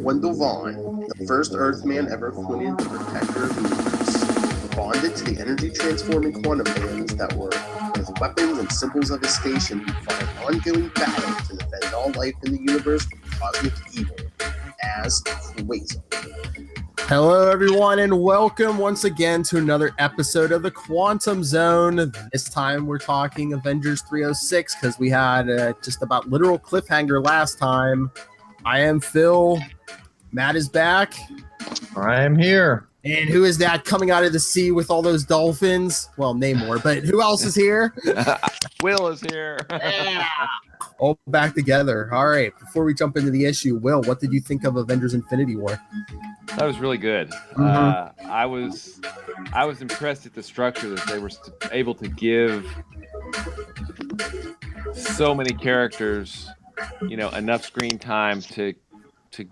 Wendell Vaughn, the first Earthman ever appointed the protector of the universe, bonded to the energy-transforming quantum bands that were both weapons and symbols of his station, who fought an ongoing battle to defend all life in the universe from cosmic evil, as Quasar. Hello, everyone, and welcome once again to another episode of the Quantum Zone. This time we're talking Avengers 306 because we had just about literal cliffhanger last time. I am Phil. Matt is back. I am here. And who is that coming out of the sea with all those dolphins? Well, Namor, but who else is here? Will is here. Yeah. All back together. All right. Before we jump into the issue, Will, what did you think of Avengers Infinity War? That was really good. I was impressed at the structure that they were able to give so many characters, enough screen time to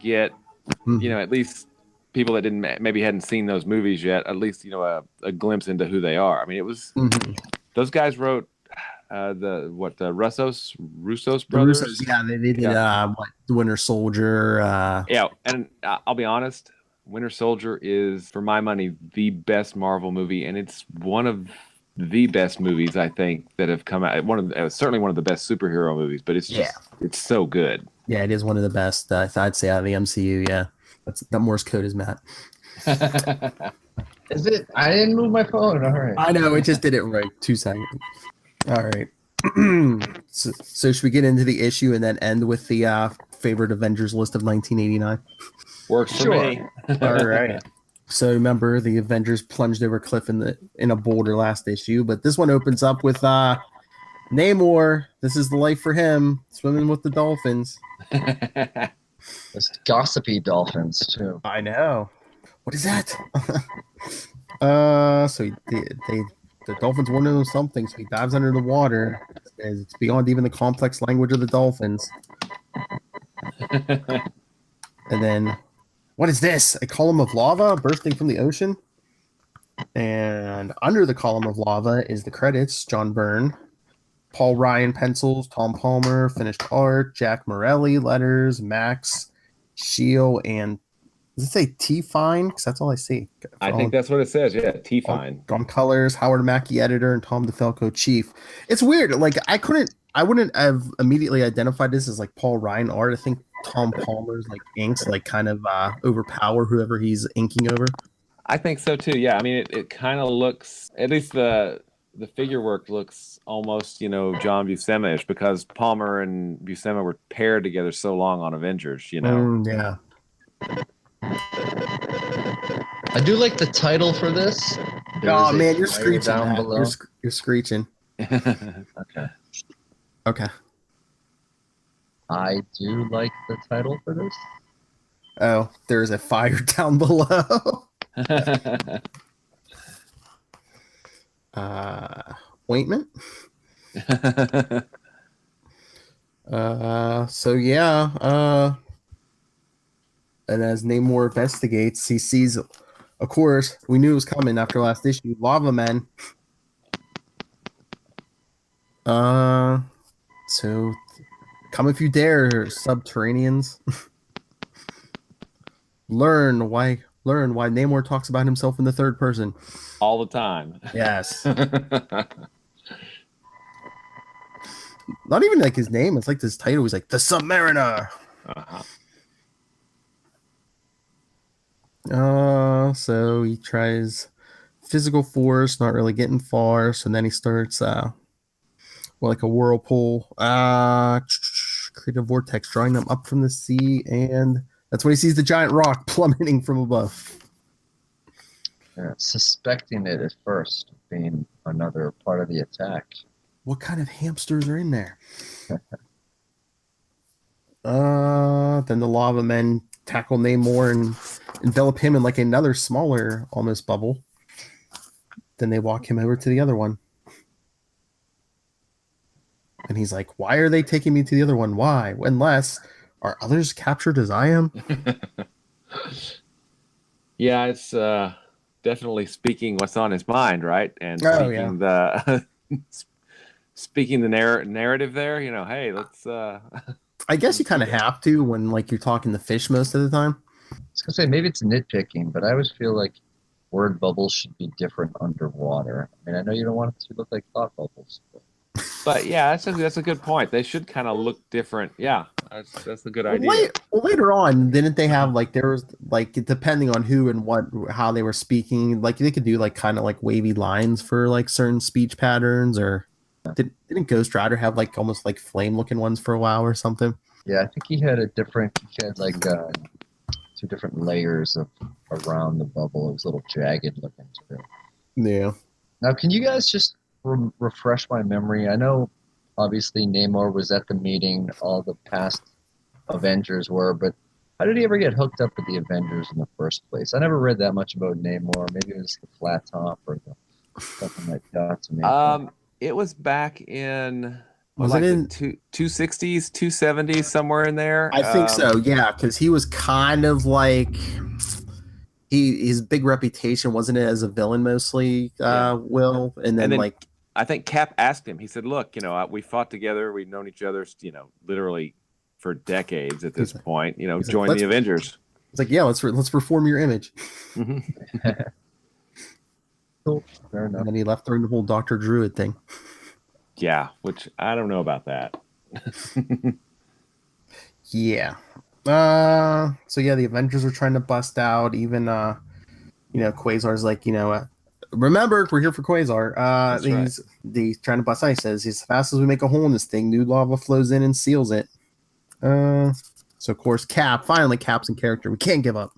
get, at least people that maybe hadn't seen those movies yet, at least a glimpse into who they are. I mean, it was those guys wrote the Russo's brothers. The Russos, yeah, they did the Winter Soldier. Yeah, and I'll be honest, Winter Soldier is, for my money, the best Marvel movie, and it's one of the best movies I think that have come out. Certainly one of the best superhero movies, but it's just it's so good. Yeah, it is one of the best. I'd say out of the MCU. Yeah, that Morse code is Matt. Is it? I didn't move my phone. All right. I know, it just did it right. 2 seconds. All right. So should we get into the issue and then end with the favorite Avengers list of 1989? Works for me. All right. So remember, the Avengers plunged over a cliff in a boulder last issue, but this one opens up with Namor. This is the life for him, swimming with the dolphins. Those gossipy dolphins too. I know. What is that? So the dolphins want to know something, so he dives under the water. It's beyond even the complex language of the dolphins. And then, what is this? A column of lava bursting from the ocean? And under the column of lava is the credits: John Byrne, Paul Ryan pencils, Tom Palmer finished art, Jack Morelli letters, Max Shield, and does it say T-Fine? Because that's all I see. I think that's what it says. Yeah, T-Fine. On colors, Howard Mackey editor, and Tom DeFalco chief. It's weird. Like I wouldn't have immediately identified this as like Paul Ryan art. I think Tom Palmer's like inks like kind of overpower whoever he's inking over. I think so too. Yeah, I mean it kind of looks, at least the figure work looks almost John Buscema-ish, because Palmer and Buscema were paired together so long on Avengers. Yeah. I do like the title for this. Oh man, you're screeching down below. You're screeching. Okay. I do like the title for this. Oh, there's a fire down below. Ointment. So yeah. And as Namor investigates, he sees, of course, we knew it was coming after last issue, lava men. So come if you dare, subterraneans. Learn why Namor talks about himself in the third person all the time. Yes. Not even like his name, it's like this title. He's like the Submariner. So he tries physical force, not really getting far. So then he starts like a whirlpool, create a vortex, drawing them up from the sea, and that's when he sees the giant rock plummeting from above. Yeah, suspecting it at first being another part of the attack. What kind of hamsters are in there? Then the lava men tackle Namor and envelop him in like another smaller, almost bubble. Then they walk him over to the other one. And he's like, why are they taking me to the other one? Why? Unless, are others captured as I am? Yeah, it's definitely speaking what's on his mind, right? And speaking the narrative there. Hey, let's I guess you kind of have to when like you're talking to fish most of the time. I was gonna say maybe it's nitpicking, but I always feel like word bubbles should be different underwater. I mean, I know you don't want it to look like thought bubbles, But yeah, that's a good point. They should kind of look different. Yeah, that's a good idea. Later on, didn't they have like there was like depending on who and what how they were speaking, like they could do like kind of like wavy lines for like certain speech patterns, or didn't Ghost Rider have like almost like flame looking ones for a while or something? yeah, I think he had like two different layers of around the bubble. It was a little jagged looking too. Yeah. Now, can you guys just refresh my memory? I know, obviously, Namor was at the meeting. All the past Avengers were, but how did he ever get hooked up with the Avengers in the first place? I never read that much about Namor. Maybe it was the flat top or the something like that to me. It was back in Was like it in? the 260s, 270s, somewhere in there. I think so. Yeah, because he was kind of like his big reputation wasn't it as a villain mostly. Will and then like I think Cap asked him. He said, "Look, we fought together. We've known each other, literally for decades at this point. Join the Avengers." It's like, yeah, let's reform your image. Cool. Fair enough. And then he left during the whole Dr. Druid thing. Yeah, which I don't know about that. Yeah. So yeah, the Avengers are trying to bust out. Even Quasar's like, remember, we're here for Quasar. He's trying to bust out. He says, as fast as we make a hole in this thing, new lava flows in and seals it. So of course, Cap's in character. We can't give up.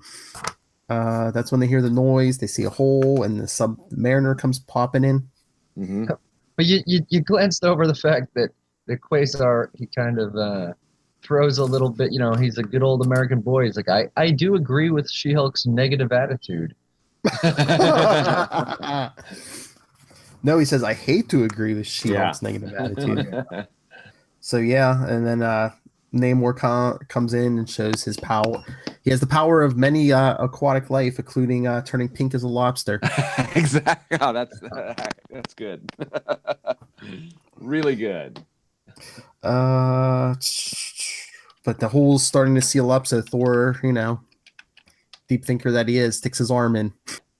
That's when they hear the noise. They see a hole, and the Submariner comes popping in. Mm-hmm. But you glanced over the fact that the Quasar, he kind of throws a little bit. He's a good old American boy. He's like, I do agree with She-Hulk's negative attitude. No, he says, I hate to agree with She-Hulk's negative attitude. So yeah, and then Namor comes in and shows his power. He has the power of many aquatic life, including turning pink as a lobster. Exactly. Oh, that's good. Really good. But the hole's starting to seal up, so Thor, deep thinker that he is, sticks his arm in.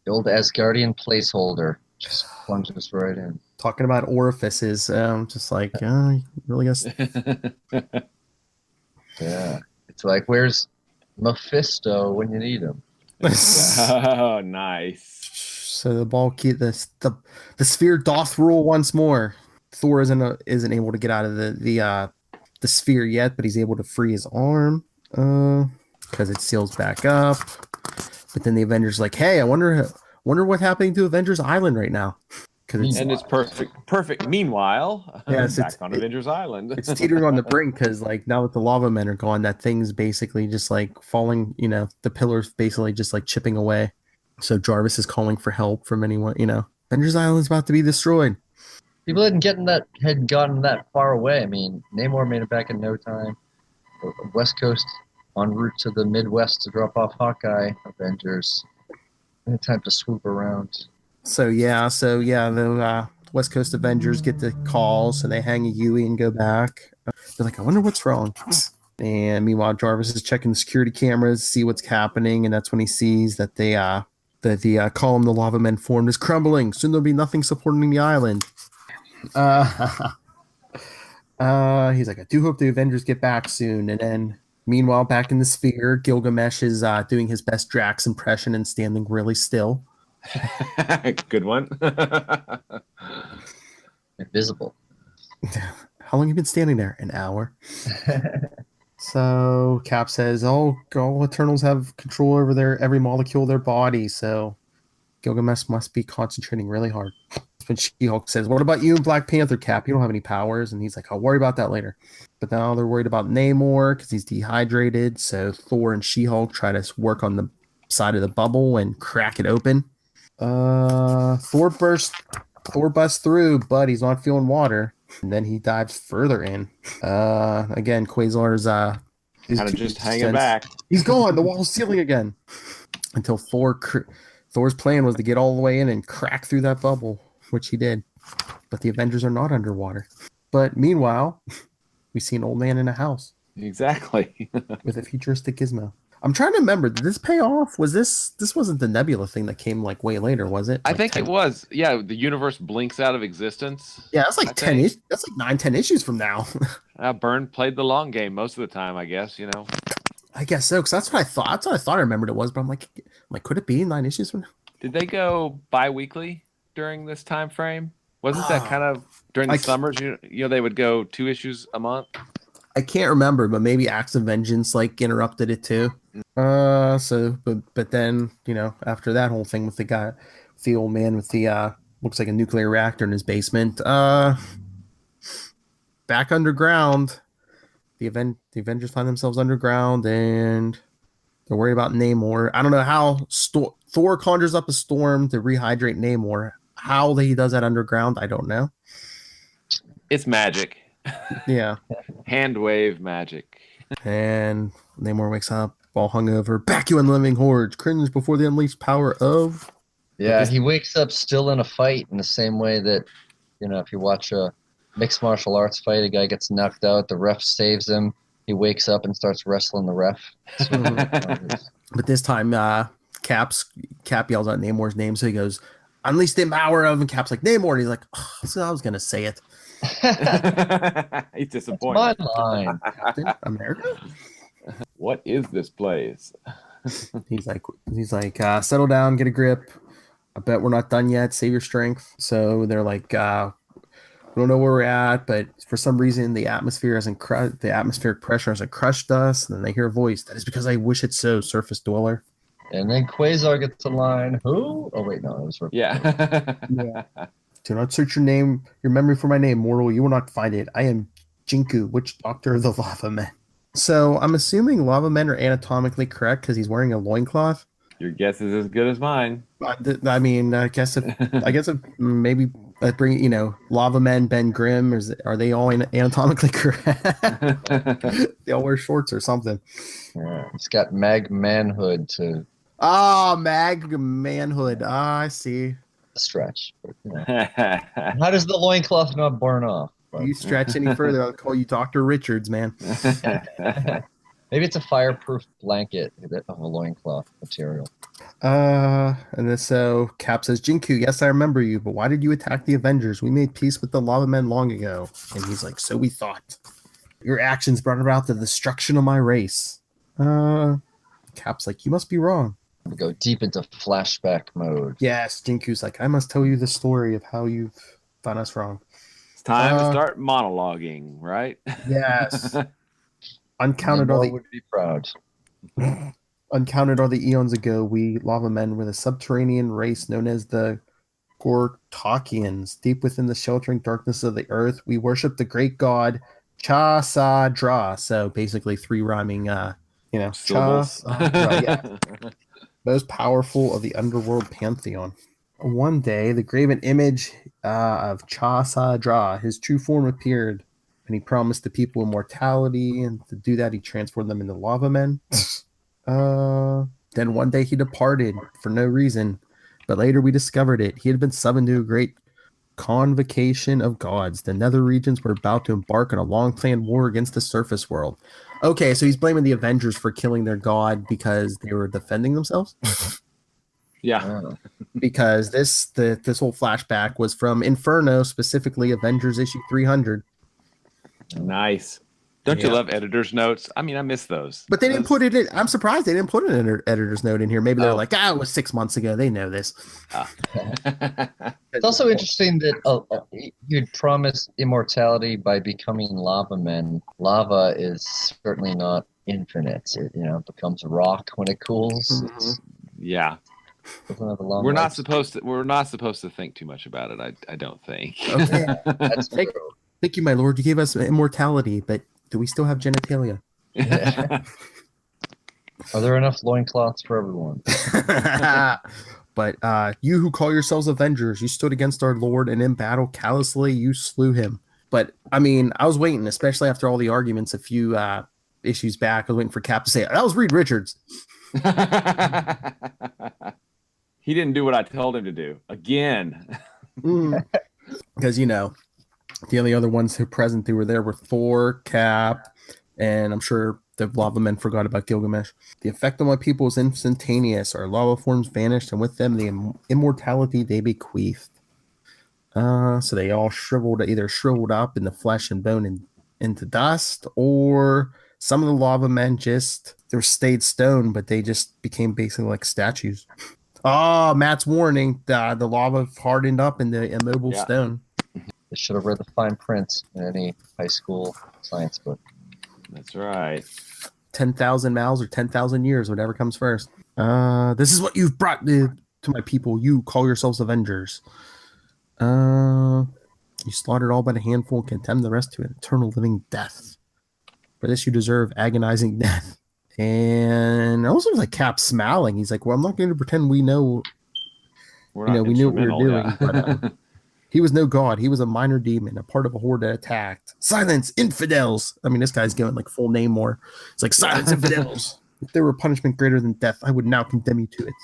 The old Asgardian placeholder just plunges right in. Talking about orifices, just like, you really guess. Yeah, it's like, where's Mephisto when you need him? Oh, nice. So the ball key, the sphere doth rule once more. Thor isn't able to get out of the sphere yet, but he's able to free his arm because it seals back up. But then the Avengers like, hey, I wonder what's happening to Avengers Island right now. It's perfect. Meanwhile, back on Avengers Island. It's teetering on the brink because, like, now that the lava men are gone, that thing's basically just like falling. The pillars basically just like chipping away. So Jarvis is calling for help from anyone. Avengers Island's about to be destroyed. People hadn't gotten that far away. I mean, Namor made it back in no time. The West Coast en route to the Midwest to drop off Hawkeye. Avengers, no time to swoop around. So the West Coast Avengers get the call, so they hang a Yui and go back. They're like, I wonder what's wrong. And meanwhile, Jarvis is checking the security cameras, see what's happening, and that's when he sees that the column the lava men formed is crumbling. Soon there'll be nothing supporting the island. He's like, I do hope the Avengers get back soon. And then, meanwhile, back in the sphere, Gilgamesh is doing his best Drax impression and standing really still. Good one. Invisible. How long have you been standing there? An hour. So Cap says, all Eternals have control over every molecule of their body, so Gilgamesh must be concentrating really hard. When She-Hulk says, what about you and Black Panther, Cap? You don't have any powers. And he's like, I'll worry about that later. But now they're worried about Namor because he's dehydrated, so Thor and She-Hulk try to work on the side of the bubble and crack it open. Thor busts through, but he's not feeling water. And then he dives further in. Again, Quasar's kind of just hanging back. He's gone. The wall's sealing again. Until Thor's plan was to get all the way in and crack through that bubble, which he did. But the Avengers are not underwater. But meanwhile, we see an old man in a house. Exactly. with a futuristic gizmo. I'm trying to remember. Did this pay off? Was this wasn't the Nebula thing that came like way later, was it? I Like think 10, it was. Yeah, the universe blinks out of existence. yeah, that's like I 10 think. issues. That's like 9, 10 issues from now. Byrne played the long game most of the time, I guess, I guess so, because that's what I thought. That's what I thought I remembered it was, but I'm like, could it be 9 issues from now? Did they go bi-weekly during this time frame? Wasn't that kind of during the I- summers? They would go 2 issues a month. I can't remember, but maybe Acts of Vengeance like interrupted it too. But then after that whole thing with the old man with the looks like a nuclear reactor in his basement. Back underground, the Avengers find themselves underground and they're worried about Namor. I don't know how Thor conjures up a storm to rehydrate Namor. How he does that underground, I don't know. It's magic. Yeah. Hand wave magic. And Namor wakes up, all hungover. Back you unliving hordes, cringe before the unleashed power of. Yeah, he wakes up still in a fight in the same way that, if you watch a mixed martial arts fight, a guy gets knocked out, the ref saves him, he wakes up and starts wrestling the ref. But this time, Cap yells out Namor's name, so he goes, "Unleash the power of," and Cap's like, "Namor," and he's like, "Oh, so I was gonna say it." He's disappointed. That's my line. Captain America. What is this place? He's like, settle down, get a grip. I bet we're not done yet. Save your strength. So they're like, we don't know where we're at, but for some reason the atmospheric pressure hasn't crushed us. And then they hear a voice. That is because I wish it so, surface dweller. And then Quasar gets a line. Who? Oh wait, no, it was for Yeah. Do not search your memory for my name, mortal. You will not find it. I am Jinku, witch doctor of the Lava Men. So I'm assuming Lava Men are anatomically correct because he's wearing a loincloth. Your guess is as good as mine. I mean, I guess if maybe bring Lava Men, Ben Grimm, are they all anatomically correct? They all wear shorts or something. Yeah, he's got Mag Manhood to Mag Manhood. I see. stretch. But, how does the loincloth not burn off? But, you stretch any further, I'll call you Dr. Richards, man. maybe it's a fireproof blanket of a loincloth material. And then so Cap says, "Jinku, yes, I remember you, but why did you attack the Avengers? We made peace with the Lava Men long ago." And he's like, "So we thought. Your actions brought about the destruction of my race." Cap's like, "You must be wrong." We go deep into flashback mode. Yes, Jinku's like, "I must tell you the story of how you've done us wrong." It's time to start monologuing, right? Yes. Uncounted would be proud. Uncounted are the eons ago, we Lava Men were the subterranean race known as the Gortakians. Deep within the sheltering darkness of the earth, we worship the great god Sa Dra. So basically 3 rhyming, Syllables. Yeah. Most powerful of the underworld pantheon. One day, the graven image of Sa Dra, his true form, appeared, and he promised the people immortality, and to do that, he transformed them into lava men. Then one day he departed for no reason, but later we discovered it. He had been summoned to a great convocation of gods. The nether regions were about to embark on a long-planned war against the surface world. Okay, so he's blaming the Avengers for killing their god because they were defending themselves? Yeah. Because this whole flashback was from Inferno, specifically Avengers issue 300. Nice. Don't you love editor's notes? I mean, I miss those. But they didn't put it in. I'm surprised they didn't put an editor's note in here. Maybe they're like, it was 6 months ago. They know this. It's also interesting that you'd promise immortality by becoming lava men. Lava is certainly not infinite. It becomes rock when it cools. Yeah. We're not supposed to think too much about it. I don't think. Okay. That's true. Thank you, my lord. You gave us immortality, but do we still have genitalia? Yeah. Are there enough loincloths for everyone? But you who call yourselves Avengers, you stood against our Lord, and in battle callously you slew him. But I mean, I was waiting, especially after all the arguments a few issues back. I was waiting for Cap to say, "That was Reed Richards." He didn't do what I told him to do again. Because the only other ones who were there were Thor, Cap, And I'm sure the lava men forgot about Gilgamesh. The effect on my people is instantaneous. Our lava forms vanished, and with them the immortality they bequeathed. So they all either shriveled up in the flesh and bone and into dust, or some of the lava men they stayed stone, but they just became basically like statues. Oh, Matt's warning: the lava hardened up in the immobile stone. They should have read the fine print in any high school science book. That's right. 10,000 miles or 10,000 years, whatever comes first. This is what you've brought to my people. You call yourselves Avengers. You slaughtered all but a handful and condemned the rest to an eternal living death. For this you deserve agonizing death. And also like Cap smiling. He's like, well, I'm not going to pretend we know. We knew what we were doing. Yeah. But he was no god. He was a minor demon, a part of a horde that attacked. Silence, infidels. I mean, this guy's going like full name more. It's like, silence, infidels. If there were punishment greater than death, I would now condemn you to it.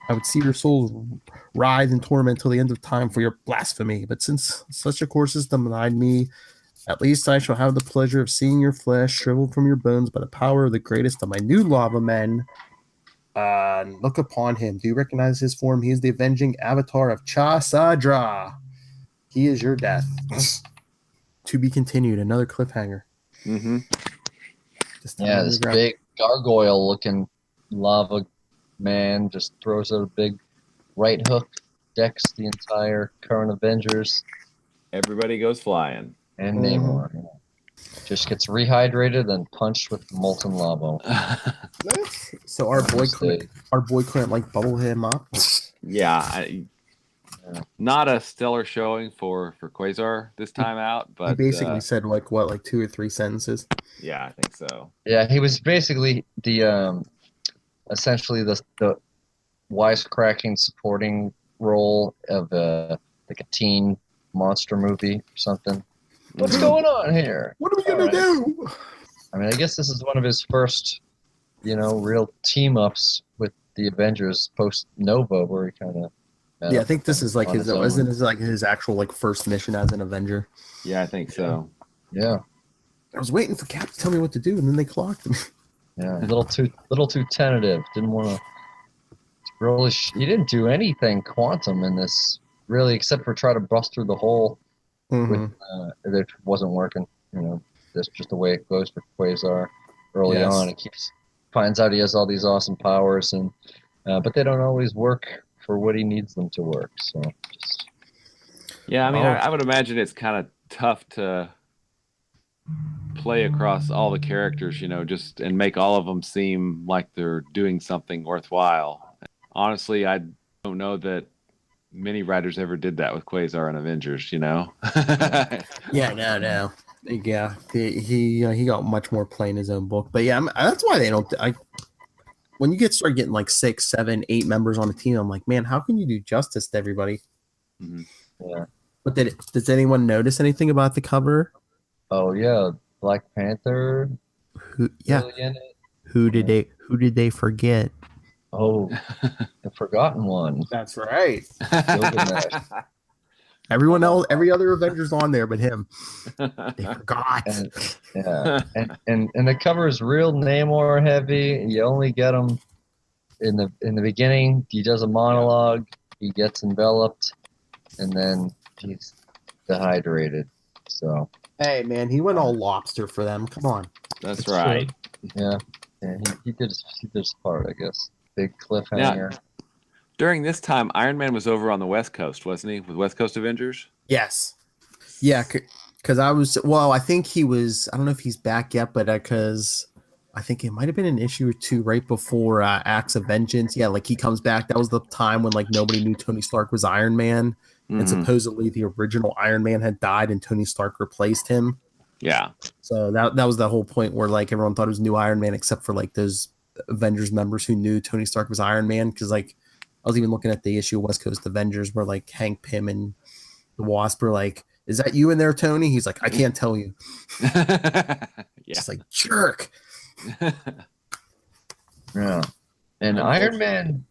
I would see your souls writhe in torment till the end of time for your blasphemy. But since such a course is denied me, at least I shall have the pleasure of seeing your flesh shriveled from your bones by the power of the greatest of my new lava men. Look upon him. Do you recognize his form? He is the avenging avatar of Sa Dra. He is your death. To be continued. Another cliffhanger. Mm-hmm. This big gargoyle-looking lava man just throws out a big right hook, decks the entire current Avengers. Everybody goes flying. And Namor. Just gets rehydrated and punched with molten lava. So our boy couldn't like bubble him up. Yeah, not a stellar showing for Quasar this time out, but he basically said like 2 or 3 sentences. Yeah, I think so. Yeah, he was basically the essentially the wisecracking supporting role of like a teen monster movie or something. What's going on here? What are we gonna do? I mean, I guess this is one of his first, real team ups with the Avengers post Nova, where he kind of. Yeah, I think this is like his actual like first mission as an Avenger. Yeah, I think so. Yeah. I was waiting for Cap to tell me what to do, and then they clocked him. Yeah, a little too tentative. Didn't want to. Really, he didn't do anything quantum in this, really, except for try to bust through the hole. Mm-hmm. It wasn't working. That's just the way it goes for Quasar. Early on, he finds out he has all these awesome powers, and but they don't always work for what he needs them to work. So, yeah, I mean, I would imagine it's kind of tough to play across all the characters, just and make all of them seem like they're doing something worthwhile. Honestly, I don't know that many writers ever did that with Quasar and Avengers, Yeah, no. Yeah, he got much more play in his own book. But yeah, that's why they don't. When you start getting like 6, 7, 8 members on a team, I'm like, man, how can you do justice to everybody? Mm-hmm. Yeah. But does anyone notice anything about the cover? Oh yeah, Black Panther. Who did they forget? Oh, the forgotten one. That's right. Gilgamesh. Everyone else, every other Avenger's on there, but him. They forgot. And the cover is real Namor heavy. You only get him in the beginning. He does a monologue. He gets enveloped, and then he's dehydrated. So. Hey man, he went all lobster for them. Come on. That's right. True. Yeah. He did his part, I guess. Big cliffhanger. Now, during this time, Iron Man was over on the West Coast, wasn't he? With West Coast Avengers? Yes. Yeah, because I think he was, I don't know if he's back yet, but because I think it might have been an issue or 2 right before Acts of Vengeance. Yeah, like he comes back. That was the time when like nobody knew Tony Stark was Iron Man. Mm-hmm. And supposedly the original Iron Man had died and Tony Stark replaced him. Yeah. So that was the whole point where like everyone thought it was new Iron Man except for like those Avengers members who knew Tony Stark was Iron Man. Because like I was even looking at the issue of West Coast Avengers where like Hank Pym and the Wasp were like, "Is that you in there, Tony?" He's like, "I can't tell you." Just like jerk. Yeah. And Iron Man,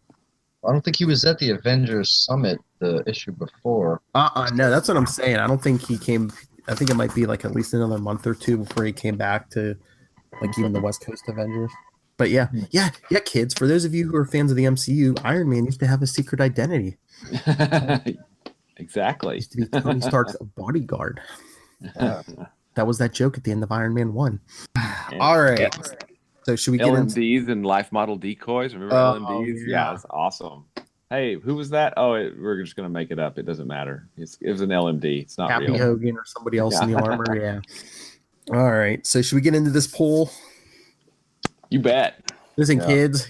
I don't think he was at the Avengers Summit the issue before. No, that's what I'm saying. I don't think he came. I think it might be like at least another month or two before he came back to like even the West Coast Avengers. But yeah, kids. For those of you who are fans of the MCU, Iron Man used to have a secret identity. Exactly. Used to be Tony Stark's bodyguard. That was that joke at the end of Iron Man 1. All right. So should we get into LMDs and life model decoys? Remember LMDs? Yeah, it's awesome. Hey, who was that? Oh, we're just gonna make it up. It doesn't matter. It was an LMD. It's not Happy real. Hogan or somebody else in the armor? Yeah. All right. So should we get into this poll? You bet. Listen, kids,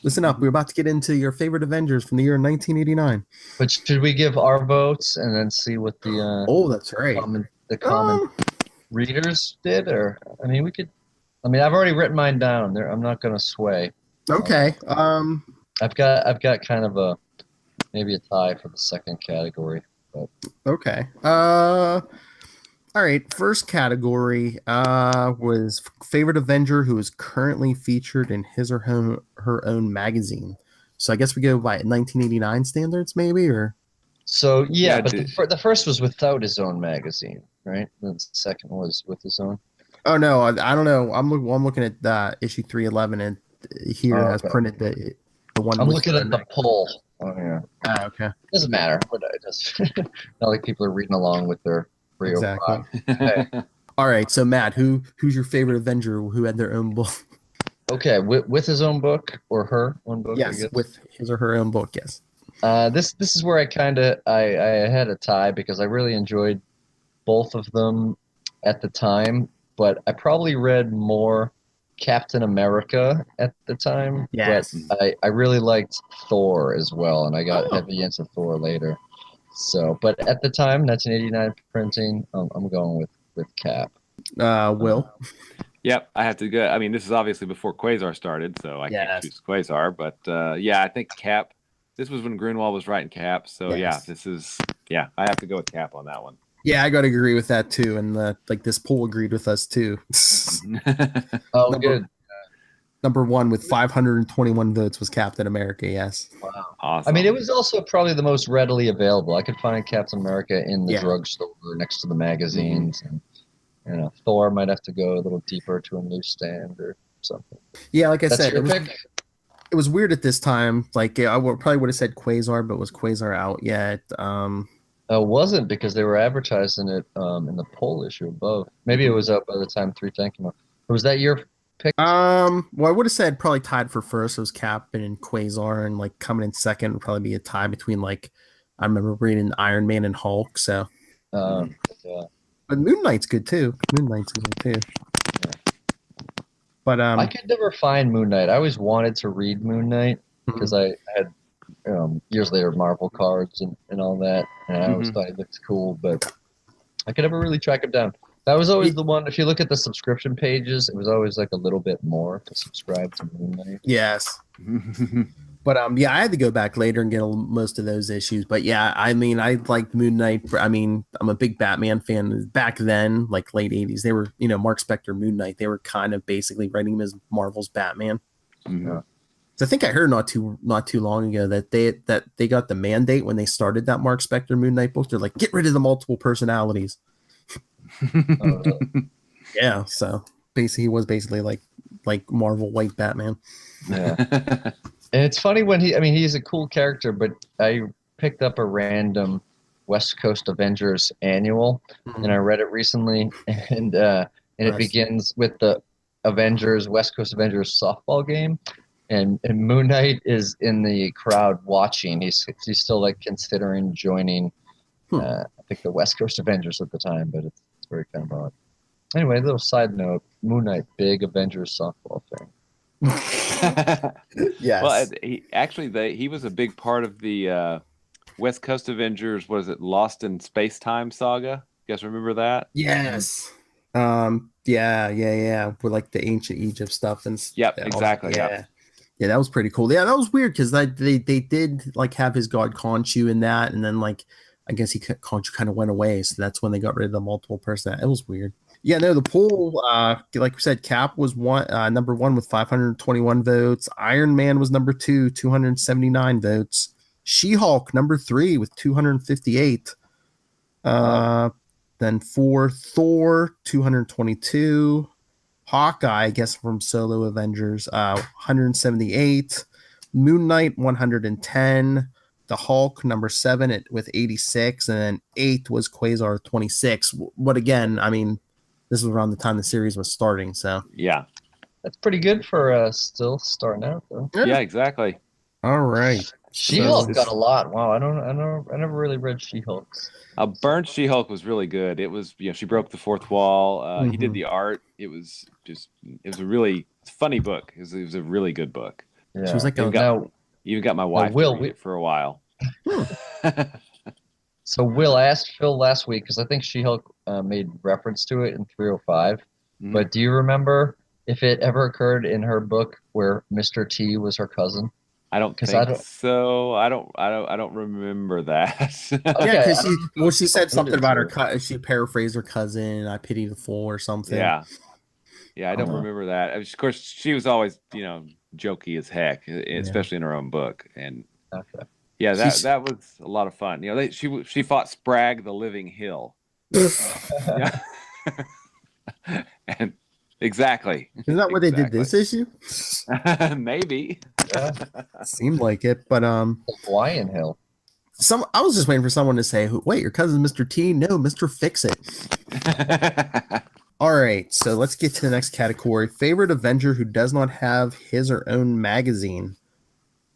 listen up. We're about to get into your favorite Avengers from the year 1989. But should we give our votes and then see what the that's right. common readers did? Or I mean, we could. I mean, I've already written mine down. There, I'm not going to sway. Okay. I've got kind of maybe a tie for the second category. But. Okay. All right, first category was favorite Avenger who is currently featured in his or her own magazine. So I guess we go by 1989 standards, maybe, or. So yeah, but the first was without his own magazine, right? The second was with his own. Oh no, I don't know. I'm looking at issue 311, and here has printed the one. I'm looking at the poll. Oh yeah. Okay. Doesn't matter. But it does. Not like people are reading along with their. Exactly. Hey. All right, so Matt, who's your favorite Avenger who had their own book? Okay, with his own book or her own book? Yes, with his or her own book. Yes. This is where I had a tie because I really enjoyed both of them at the time, but I probably read more Captain America at the time. Yes. But I really liked Thor as well, and I got heavy into Thor later. So, but at the time, 1989 printing, I'm going with Cap. Will? Yep, I have to go. I mean, this is obviously before Quasar started, so I can't choose Quasar. But I think Cap. This was when Grunwald was writing Cap. So I have to go with Cap on that one. Yeah, I got to agree with that too. And this poll agreed with us too. Good. Number one with 521 votes was Captain America. Yes. Wow. Awesome. I mean, it was also probably the most readily available. I could find Captain America in the drugstore next to the magazines, and Thor might have to go a little deeper to a newsstand or something. Yeah, like I That's said, your pick? It was weird at this time. Like I probably would have said Quasar, but was Quasar out yet? It wasn't because they were advertising it in the poll issue above. Maybe it was out by the time 310 came out. Was that your pick? Well, I would have said probably tied for first. It was Cap and Quasar, and like coming in second would probably be a tie between like I remember reading Iron Man and Hulk. So, yeah. But Moon Knight's good too. Moon Knight's good too. Yeah. But I could never find Moon Knight. I always wanted to read Moon Knight because I had years later Marvel cards and all that, and I always thought he looked cool, but I could never really track him down. That was always the one. If you look at the subscription pages, it was always like a little bit more to subscribe to Moon Knight. Yes. But I had to go back later and get most of those issues. But yeah, I mean, I liked Moon Knight. I mean, I'm a big Batman fan. Back then, like late '80s, they were, Mark Spector, Moon Knight. They were kind of basically writing him as Marvel's Batman. Yeah. So I think I heard not too long ago that they got the mandate when they started that Mark Spector Moon Knight book. They're like, get rid of the multiple personalities. Yeah. So basically, he was basically like Marvel White Batman. Yeah. And it's funny when he's a cool character, but I picked up a random West Coast Avengers annual, and I read it recently, and it begins with the West Coast Avengers softball game, and Moon Knight is in the crowd watching. He's still like considering joining, I think the West Coast Avengers at the time, but it's very kind of odd. Anyway, a little side note: Moon Knight, big Avengers softball fan. Yes. Well, he was a big part of the West Coast Avengers. What is it? Lost in Space Time saga. You guys remember that? Yes. Yeah. With like the ancient Egypt stuff and yep, exactly. Yeah, that was pretty cool. Yeah, that was weird because they did like have his god Khonshu in that, and then like I guess Khonshu kind of went away, so that's when they got rid of the multiple person. It was weird. Yeah, no, the poll, like we said, Cap was number one with 521 votes. Iron Man was number two, 279 votes. She-Hulk number three with 258. Then for Thor, 222. Hawkeye, I guess from solo Avengers, 178. Moon Knight, 110. The Hulk, number 7 with 86. And then 8th was Quasar, 26. But again, I mean, this was around the time the series was starting, so. Yeah. That's pretty good for still starting out, though. Yeah, exactly. All right. She-Hulk So- got a lot. Wow, I never really read She-Hulk's. Burnt She-Hulk was really good. It was, she broke the fourth wall. He did the art. It was a really funny book. It was a really good book. Yeah. She was like, Even got my wife to read it for a while. So Will, I asked Phil last week because I think She-Hulk made reference to it in 305. Mhm. But do you remember if it ever occurred in her book where Mr. T was her cousin? I don't think so. I don't remember that. Yeah, because she said something about her. She paraphrased her cousin. I pity the fool or something. Yeah, I don't remember that. Of course, she was always jokey as heck, especially in her own book. And yeah, that was a lot of fun. She fought Spragg the Living Hill. Yeah, and exactly. Isn't that what they did this issue? Maybe. Yeah. Seemed like it, but Hawaiian Hill. I was just waiting for someone to say, "Wait, your cousin's Mr. T?" No, Mr. Fix It. All right, so let's get to the next category: favorite Avenger who does not have his or own magazine.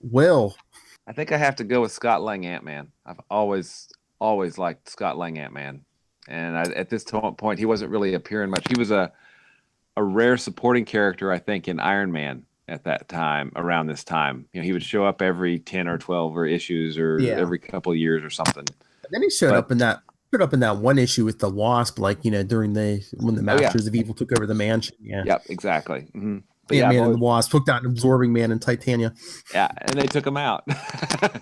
Will. I think I have to go with Scott Lang Ant-Man. I've always liked Scott Lang Ant-Man, and at this point, he wasn't really appearing much. He was a rare supporting character, I think, in Iron Man at that time. Around this time, he would show up every 10 or 12 or issues, or every couple of years or something. And then he showed up in that one issue with the Wasp, like during when the Masters of Evil took over the mansion. Yeah. Yep. Exactly. Mm-hmm. Ant-Man and the Wasp took down an absorbing man in Titania. Yeah, and they took him out.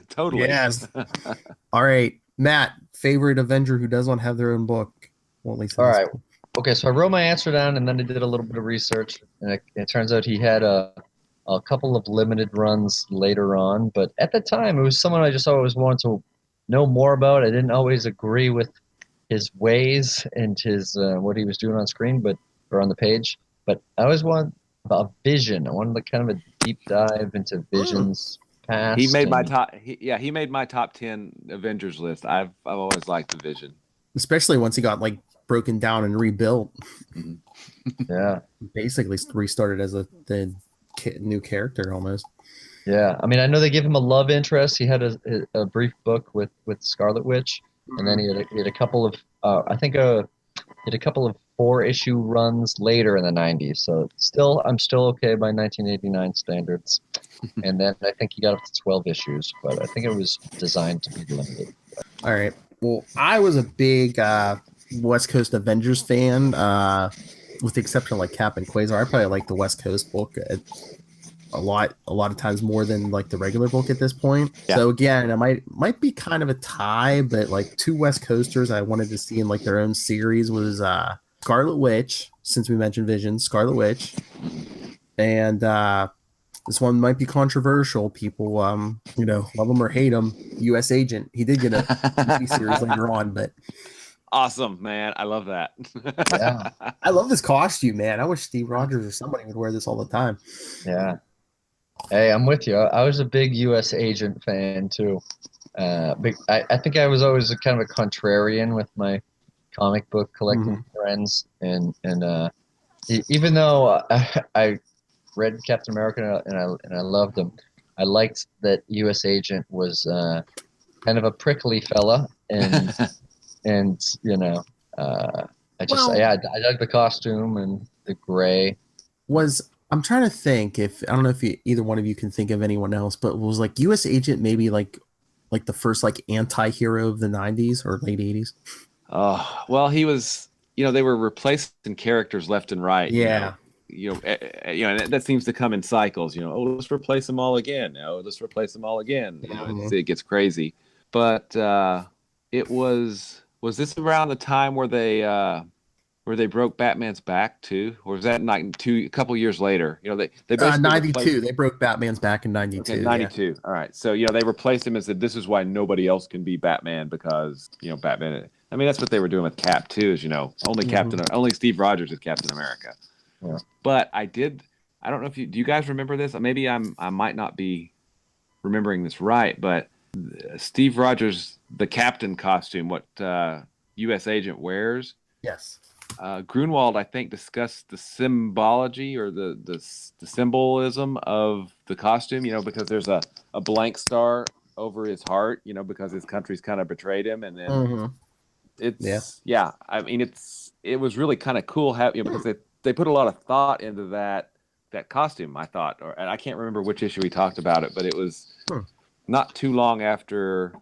Totally. Yes. All right, Matt, favorite Avenger who does not have their own book. Well, at least all right. Okay, so I wrote my answer down, and then I did a little bit of research, and it turns out he had a couple of limited runs later on. But at the time, it was someone I just always wanted to know more about. I didn't always agree with his ways and his what he was doing on screen, or on the page. But I always wanted about Vision. I wanted kind of a deep dive into Vision's past. He made my top. He made my top 10 Avengers list. I've always liked the Vision, especially once he got broken down and rebuilt. Yeah, basically restarted as the new character almost. Yeah, I mean, I know they give him a love interest. He had a brief book with Scarlet Witch, and then he had a couple of I think he had a couple of 4-issue runs later in the 90s. So I'm still okay by 1989 standards. And then I think he got up to 12 issues, but I think it was designed to be limited. All right. Well, I was a big West Coast Avengers fan, with the exception of Cap and Quasar. I probably like the West Coast book a lot of times more than the regular book at this point. Yeah. So again, it might be kind of a tie, but 2 West Coasters I wanted to see in their own series was Scarlet Witch, since we mentioned Vision, Scarlet Witch, and this one might be controversial. People, love him or hate him. U.S. Agent. He did get a TV series later on, but awesome, man. I love that. Yeah, I love this costume, man. I wish Steve Rogers or somebody would wear this all the time. Yeah. Hey, I'm with you. I was a big U.S. Agent fan too. I think I was always kind of a contrarian with my comic book collecting friends, and even though I read Captain America and I loved him, I liked that U.S. Agent was kind of a prickly fella, and I dug the costume and the gray. I'm trying to think if I don't know if either one of you can think of anyone else, but was U.S. Agent maybe like the first anti-hero of the 90s or late 80s? Oh, well, he was, they were replacing characters left and right. Yeah. And that seems to come in cycles. Let's replace them all again. Let's replace them all again. It gets crazy. But it was this around the time where they broke Batman's back too, or was that a couple years later? They basically 92. They broke Batman's back in 92. Okay, 92. Yeah. All right. So they replaced him and said this is why nobody else can be Batman because Batman. I mean, that's what they were doing with Cap too. Is only Steve Rogers is Captain America. Yeah. But I don't know if do you guys remember this? Maybe I might not be remembering this right, but Steve Rogers, the captain costume, what U.S. agent wears. Yes. Grunwald, I think, discussed the symbology or the symbolism of the costume. Because there's a blank star over his heart. Because his country's kind of betrayed him, and then I mean, it was really kind of cool because they put a lot of thought into that costume. I thought, and I can't remember which issue we talked about it, but it was not too long after.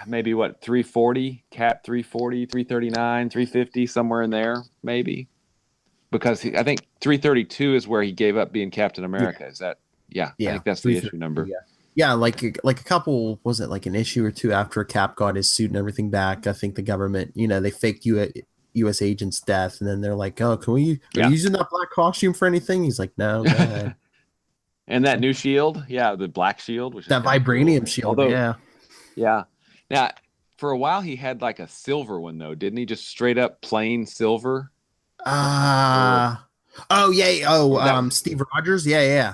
Maybe 340, Cap 340, 339, 350, somewhere in there, maybe. Because I think 332 is where he gave up being Captain America. Is that? Yeah, I think that's the issue number. Yeah, like a couple, was it like an issue or two after Cap got his suit and everything back? I think the government, they faked U.S. agent's death, and then they're like, "Oh, are you using that black costume for anything?" He's like, "No, go ahead." And that new shield, the black shield, which that vibranium cool. shield, yeah. Now, for a while, he had like a silver one, though, didn't he? Just straight up plain silver. Steve Rogers, yeah.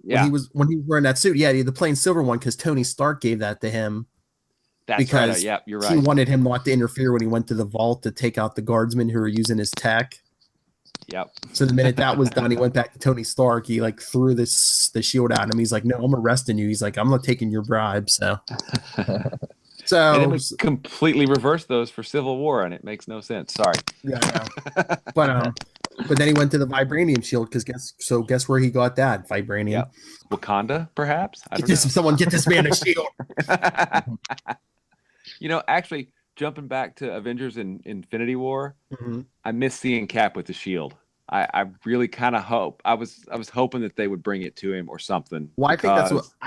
When he was wearing that suit, he had the plain silver one because Tony Stark gave that to him. That's because right. Yeah, you're right. He wanted him not to interfere when he went to the vault to take out the guardsmen who were using his tech. Yep. So the minute that was done, he went back to Tony Stark. He threw the shield at him. He's like, "No, I'm arresting you." He's like, "I'm not taking your bribe." So. And then we completely reversed those for Civil War, and it makes no sense. Sorry. Yeah, but then he went to the vibranium shield because guess where he got that vibranium? Yep. Wakanda, perhaps. Someone get this man a shield. Actually, jumping back to Avengers in Infinity War, I miss seeing Cap with the shield. I really kind of hope I was hoping that they would bring it to him or something. Well, I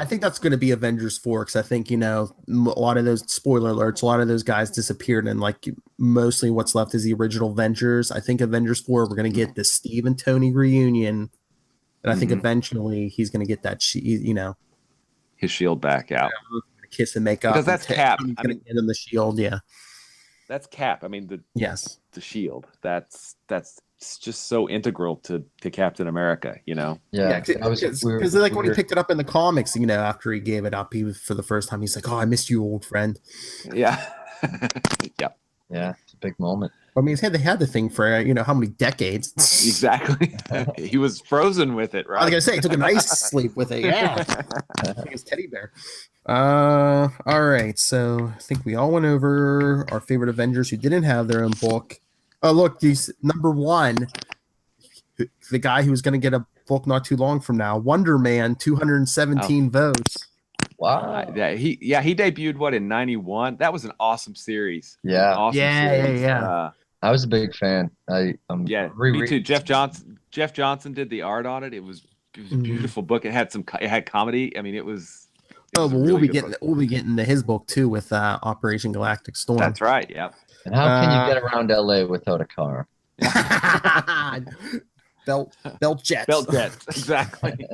think that's going to be Avengers 4 because I think a lot of those, spoiler alerts, a lot of those guys disappeared, and mostly what's left is the original Avengers. I think Avengers 4 we're going to get the Steve and Tony reunion, and I think eventually he's going to get that his shield back out, kiss and make up because that's Cap. He's going to get him the shield, That's Cap. I mean the shield. That's it's just so integral to Captain America, Yeah, because when he picked it up in the comics, after he gave it up, for the first time, he's like, "Oh, I missed you, old friend." Yeah, yeah, it's a big moment. I mean, they had the thing for how many decades? Exactly. He was frozen with it, right? I was gonna say he took a nice sleep with it. Yeah, his teddy bear. All right, so I think we all went over our favorite Avengers who didn't have their own book. Oh, look, number one, the guy who's going to get a book not too long from now, Wonder Man, 217 votes. Wow. He debuted in 91. That was an awesome series. Yeah. Series. I was a big fan. Me too. Jeff Johnson did the art on it. It was a beautiful book. It had comedy. I mean, it was. We'll be getting to his book too with Operation Galactic Storm. That's right. Yep. And how can you get around LA without a car? Belt jets. Belt jets, exactly.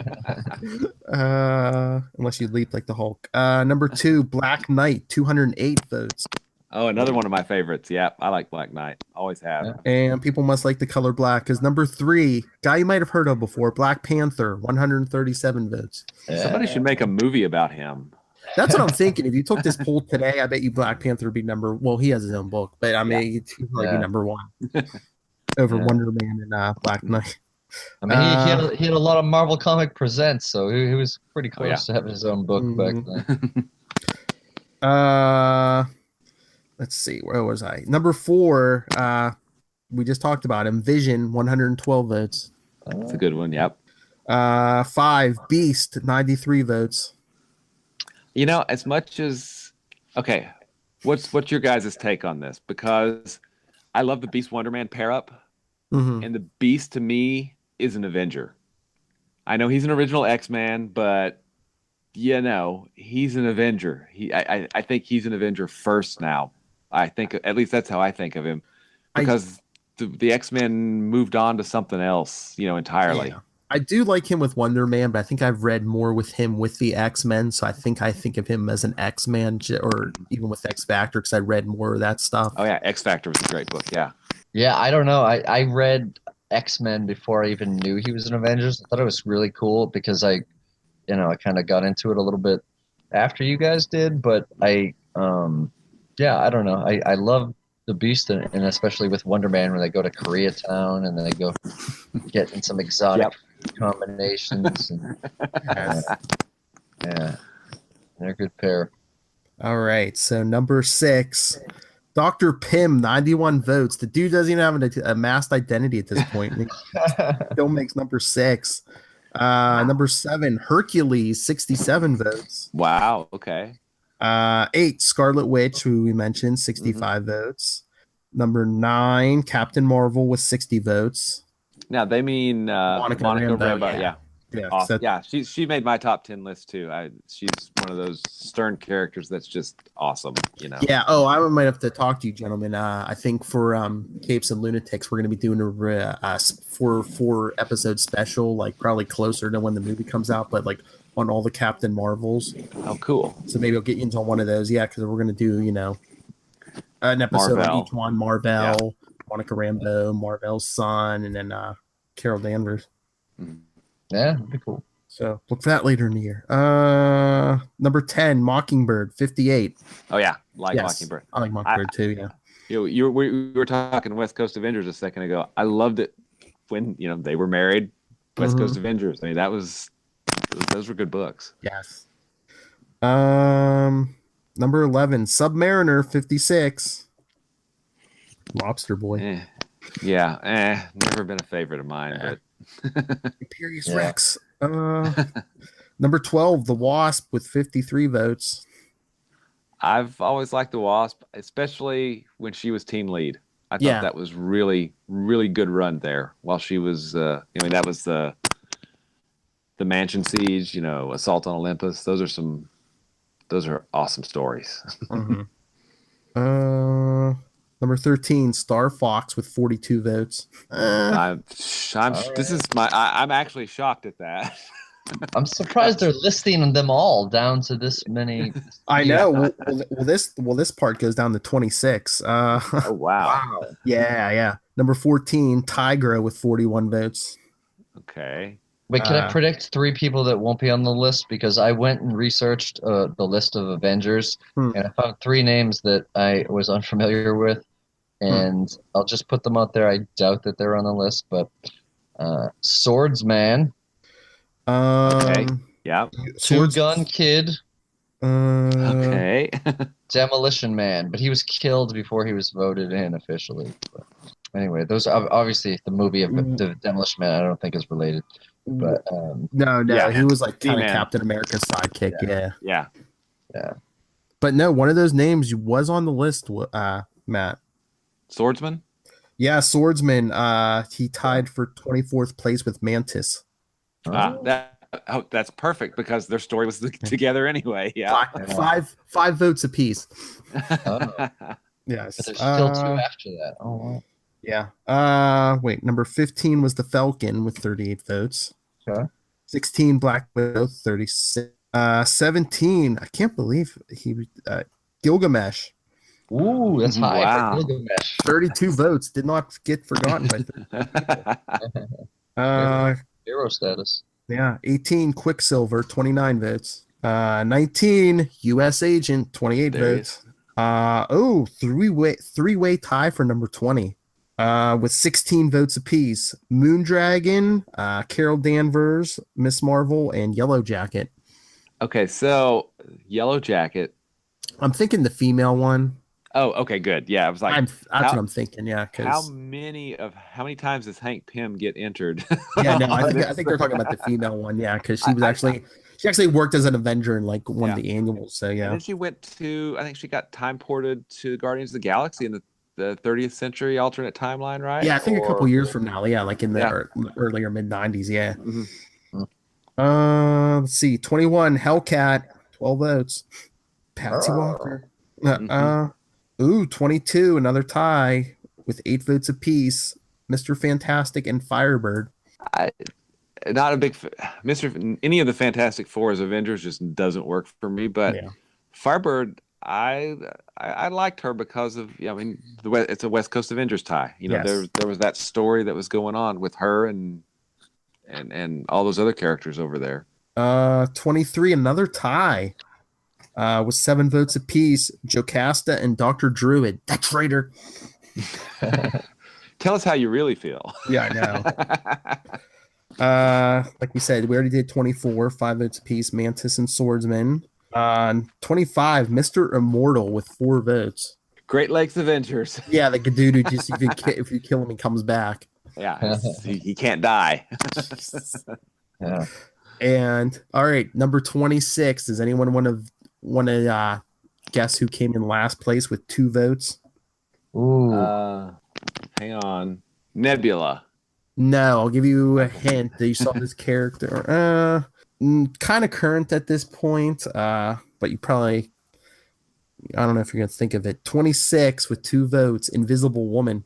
Unless you leap like the Hulk. Number 2, Black Knight, 208 votes. Oh, another one of my favorites. Yeah, I like Black Knight. Always have. Yeah. And people must like the color black because number 3, guy you might have heard of before, Black Panther, 137 votes. Yeah. Somebody should make a movie about him. That's what I'm thinking. If you took this poll today, I bet you Black Panther would be he has his own book, but I mean, he'd probably be number 1 over Wonder Man and Black Knight. I mean, he had a lot of Marvel Comic Presents, so he was pretty close to having his own book back then. Let's see, where was I? Number 4, we just talked about him. Vision, 112 votes. That's a good one. Yep. 5, Beast, 93 votes. As much as what's your guys' take on this? Because I love the Beast Wonder Man pair up, and the Beast to me is an Avenger. I know he's an original X-Man, but he's an Avenger. I think he's an Avenger first now. I think at least that's how I think of him, because the X-Men moved on to something else, entirely. I do like him with Wonder Man, but I think I've read more with him with the X-Men, so I think of him as an X-Man or even with X Factor because I read more of that stuff. Oh yeah, X Factor was a great book. Yeah. Yeah, I don't know. I read X-Men before I even knew he was an Avengers. I thought it was really cool because I kind of got into it a little bit after you guys did, but yeah, I don't know. I love the Beast and especially with Wonder Man when they go to Koreatown and they go get in some exotic combinations and yeah, they're a good pair. All right, so number 6, Dr. Pym, 91 votes. The dude doesn't even have a masked identity at this point. He still makes number 6. Number 7, Hercules, 67 votes. Wow. Okay. 8, Scarlet Witch, who we mentioned, 65 votes. Number 9, Captain Marvel with 60 votes. Now they mean Monica Rambeau. Rambeau, Yeah. Yeah, Awesome. Yeah, she made my top 10 list too. She's one of those stern characters that's just awesome, you know. Yeah. Oh, I might have to talk to you, gentlemen. I think for Capes and Lunatics, we're going to be doing a 4 episode special, like probably closer to when the movie comes out, but like on all the Captain Marvels. Oh, cool. So maybe I'll get you into one of those. Yeah, because we're going to do an episode on each one: Marvel, Monica Rambeau, Marvel's son, and then Carol Danvers. Mm-hmm. Yeah, that'd be cool. So look for that later in the year. Number 10, Mockingbird, 58. Oh yeah, Mockingbird. I like Mockingbird too. Yeah. We were talking West Coast Avengers a second ago. I loved it when they were married. West Coast Avengers. I mean, those were good books. Yes. Number 11, Submariner, 56. Lobster Boy. Never been a favorite of mine, but Imperious Rex. Number 12, The Wasp with 53 votes. I've always liked the Wasp, especially when she was team lead. I thought that was really, really good run there while she was. That was the Mansion Siege. Assault on Olympus. Those are awesome stories. Number 13, Star Fox with 42 votes. I'm actually shocked at that. I'm surprised they're listing them all down to this many. I know. Well, this part goes down to 26. Oh wow. Yeah. Number 14, Tigra with 41 votes. Okay. Wait, can I predict 3 people that won't be on the list? Because I went and researched the list of Avengers, and I found 3 names that I was unfamiliar with, and I'll just put them out there. I doubt that they're on the list, but Swordsman. Okay. Yeah. Two Gun Kid. Okay. Demolition Man, but he was killed before he was voted in officially. But anyway, those obviously the movie of the Demolition Man. I don't think is related. But no, he was like kind of Captain America's sidekick. Yeah. But no, one of those names was on the list. Matt. Swordsman. Yeah, Swordsman. He tied for 24th place with Mantis. That's perfect because their story was together anyway. Yeah. Five votes apiece. But Yes. there's still 2 after that. Oh wow. Yeah. Wait, number 15 was the Falcon with 38 votes. Okay. 16, Black Widow, 36. 17, I can't believe Gilgamesh. Ooh, that's high. Wow. For Gilgamesh. 32 votes. Did not get forgotten by Hero status. Yeah. 18, Quicksilver, 29 votes. 19, U.S. Agent, 28 votes. Three-way tie for number 20. With 16 votes apiece. Moondragon, Carol Danvers, Miss Marvel, and Yellow Jacket. Okay, so Yellow Jacket. I'm thinking the female one. Oh, okay, good. Yeah, I was like, that's what I'm thinking. Yeah, how many times does Hank Pym get entered? Yeah, no, I think they're talking about the female one. Yeah, because she actually worked as an Avenger in like one of the annuals. So yeah, and then she went to, I think she got time ported to Guardians of the Galaxy in the 30th century alternate timeline, right? Yeah, I think a couple years from now. Yeah, like in the earlier mid 90s. Yeah. Let's see, 21, Hellcat, 12 votes. Patsy Walker. 22, another tie with 8 votes apiece. Mr. Fantastic and Firebird. not a big Mr. Any of the Fantastic Four as Avengers just doesn't work for me. But Yeah. Firebird, I liked her because of I mean it's a West Coast Avengers tie. Yes. There was that story that was going on with her and all those other characters over there. 23, another tie. With 7 votes apiece, Jocasta and Dr. Druid. That traitor. Tell us how you really feel. Yeah, I know. Like we said, we already did 24, 5 votes apiece, Mantis and Swordsman. 25, Mr. Immortal with 4 votes. Great Lakes Avengers. Yeah, the dude who just if you kill him, he comes back. Yeah, he can't die. Yeah. And all right, number 26. Does anyone want to guess who came in last place with 2 votes? Ooh. Hang on. Nebula. No, I'll give you a hint that you saw this character. Kind of current at this point, but you probably, I don't know if you're going to think of it. 26 with 2 votes, Invisible Woman.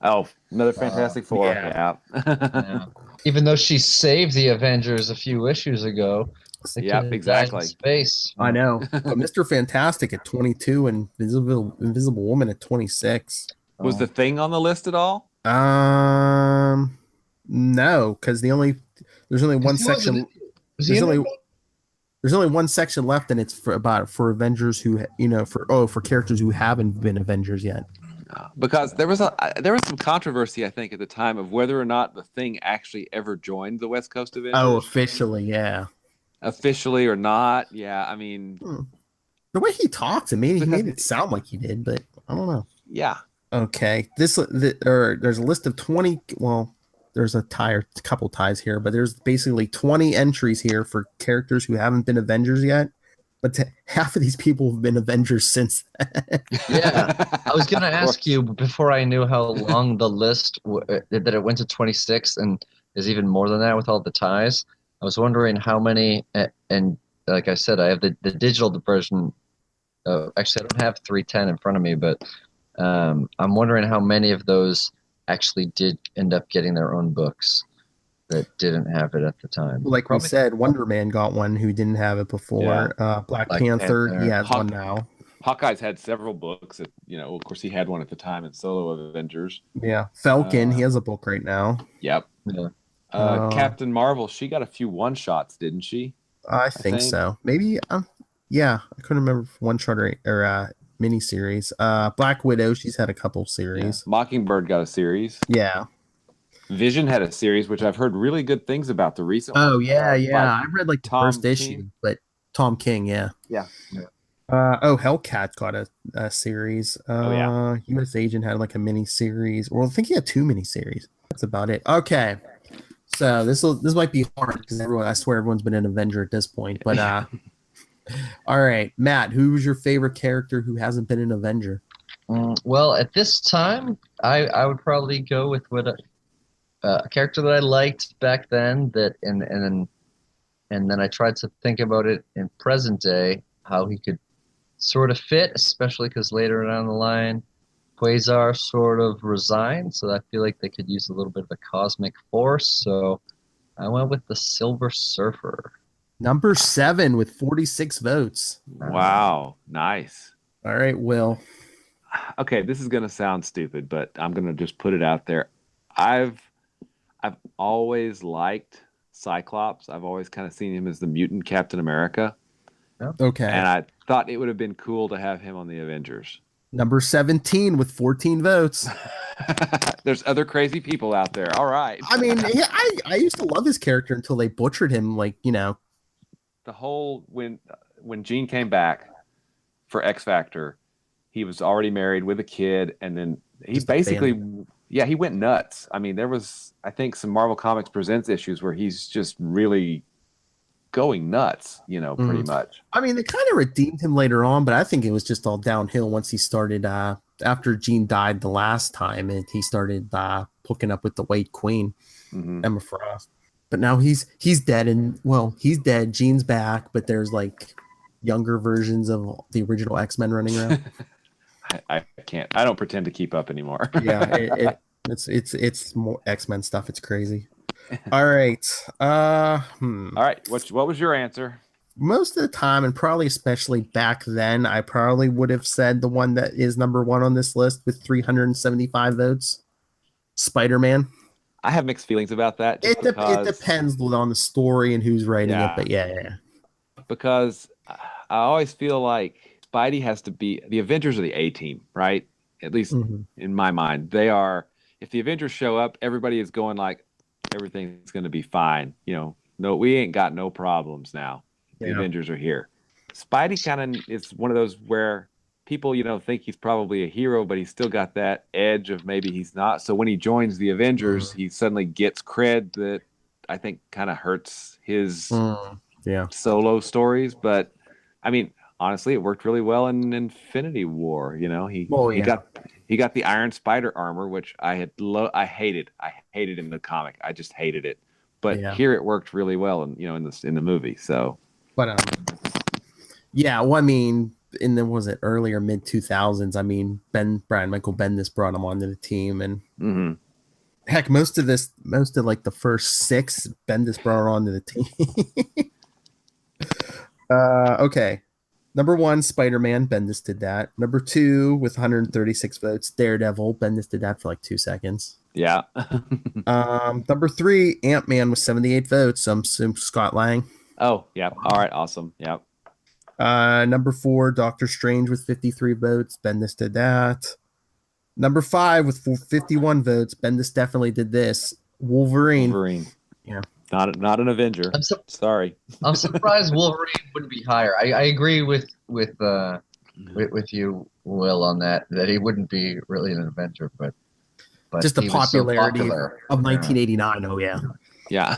Oh, another Fantastic Four. yeah. Yeah. Even though she saved the Avengers a few issues ago. they Yep, could've exactly. died in Space. I know. But Mr. Fantastic at 22 and Invisible Woman at 26. Was the Thing on the list at all? No, because there's only one section. There's only one section left, and it's for Avengers who for characters who haven't been Avengers yet. Because there was some controversy, I think, at the time of whether or not the Thing actually ever joined the West Coast Avengers. Oh, officially, yeah. Officially or not, yeah. I mean, the way he talks, he made it sound like he did, but I don't know. Yeah. Okay, there's a list of 20. Well, there's a couple ties here, but there's basically 20 entries here for characters who haven't been Avengers yet. But half of these people have been Avengers since then. Yeah, I was going to ask you before I knew how long the list that it went to 26 and is even more than that with all the ties. I was wondering how many, and like I said, I have the digital version. Actually, I don't have 310 in front of me, but I'm wondering how many of those actually did end up getting their own books that didn't have it at the time. Like we said, Wonder Man got one who didn't have it before. Yeah. Black Panther, he has one now. Hawkeye's had several books. Of course, he had one at the time in Solo Avengers. Yeah, Falcon, he has a book right now. Yep. Yeah. Captain Marvel, she got a few one-shots, didn't she? I think so. Maybe, yeah, I couldn't remember one shot or miniseries. Black Widow, she's had a couple series. Yeah. Mockingbird got a series. Yeah. Vision had a series, which I've heard really good things about. The recent one. Yeah. I read like the first issue, but Tom King, yeah. Hellcat got a series. U.S. Agent had like a mini series. Well, I think he had 2 mini series. That's about it. Okay, so this might be hard because I swear everyone's been an Avenger at this point. But all right, Matt, who's your favorite character who hasn't been an Avenger? Well, at this time, I would probably go with what a character that I liked back then. And then I tried to think about it in present day, how he could sort of fit, especially because later down the line, Quasar sort of resigned, so I feel like they could use a little bit of a cosmic force. So I went with the Silver Surfer. Number 7 with 46 votes. Wow, nice. All right, Will. Okay, this is gonna sound stupid, but I'm gonna just put it out there. I've always liked Cyclops. I've always kind of seen him as the mutant Captain America. Okay. And I thought it would have been cool to have him on the Avengers. Number 17 with 14 votes. There's other crazy people out there. All right. I mean, I used to love his character until they butchered him. The whole when Jean came back for X Factor, he was already married with a kid, and then he basically he went nuts. I mean, there was, I think, some Marvel Comics Presents issues where he's just really going nuts, pretty much. I mean, they kind of redeemed him later on, but I think it was just all downhill once he started, after Jean died the last time, and he started hooking up with the White Queen, Emma Frost. But now he's dead, and, well, he's dead. Jean's back, but there's, like, younger versions of the original X-Men running around. I can't. I don't pretend to keep up anymore. Yeah, it's more X-Men stuff. It's crazy. All right. All right. What was your answer? Most of the time, and probably especially back then, I probably would have said the one that is number one on this list with 375 votes, Spider-Man. I have mixed feelings about that. Just It depends on the story and who's writing it, but yeah. Because I always feel like Spidey has to be the Avengers are the A team, right? At least in my mind, they are. If the Avengers show up, everybody is going like everything's going to be fine. No, we ain't got no problems now. The Avengers are here. Spidey kind of is one of those where people, think he's probably a hero, but he's still got that edge of maybe he's not. So when he joins the Avengers, he suddenly gets cred that I think kind of hurts his solo stories. But I mean, honestly, it worked really well in Infinity War. He got the Iron Spider armor, which I hated. I hated in the comic. I just hated it. But here it worked really well, in the movie. So, but well, I mean, in the earlier mid 2000s? I mean, Brian Michael Bendis brought him onto the team, and heck, most of like the first 6, Bendis brought onto the team. Okay. Number 1, Spider-Man. Bendis did that. Number 2, with 136 votes, Daredevil. Bendis did that for like 2 seconds. Yeah. Number 3, Ant-Man with 78 votes. Scott Lang. Oh, yeah. All right. Awesome. Yeah. Number 4, Doctor Strange with 53 votes. Bendis did that. Number 5 with 51 votes. Bendis definitely did this. Wolverine. Yeah. Not an Avenger. Sorry. I'm surprised Wolverine wouldn't be higher. I agree with you, Will, on that he wouldn't be really an Avenger, but just the popularity of 1989. Oh yeah. Yeah.